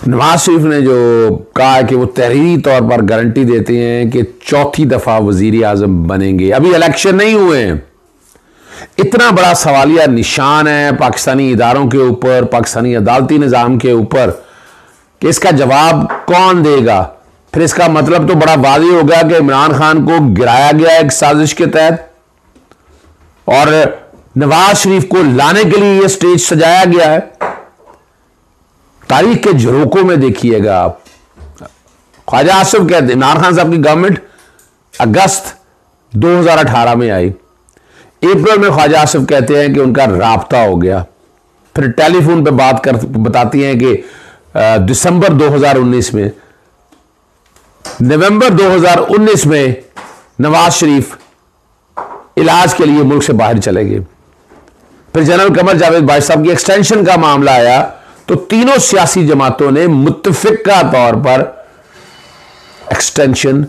नवाज शरीफ ने जो कहा है कि वो तहरीरी तौर पर गारंटी देते हैं कि चौथी दफा वजीर आजम बनेंगे। अभी इलेक्शन नहीं हुए हैं। इतना बड़ा सवालिया निशान है पाकिस्तानी इदारों के ऊपर, पाकिस्तानी अदालती निज़ाम के ऊपर कि इसका जवाब कौन देगा। फिर इसका मतलब तो बड़ा वाज़ेह हो गया कि इमरान खान को गिराया गया एक साजिश के तहत और नवाज शरीफ को लाने के लिए यह स्टेज सजाया गया है। तारीख के झरोकों में देखिएगा आप, ख्वाजा आसिफ कहते हैं इमरान खान साहब की गवर्नमेंट अगस्त 2018 में आई, अप्रैल में ख्वाजा आसिफ कहते हैं कि उनका राब्ता हो गया। फिर टेलीफोन पे बात कर बताती हैं कि दिसंबर 2019 में, नवंबर 2019 में नवाज शरीफ इलाज के लिए मुल्क से बाहर चले गए। फिर जनरल कमर जावेद बारिश साहब की एक्सटेंशन का मामला आया तो तीनों सियासी जमातों ने मुत्तफिका तौर पर एक्सटेंशन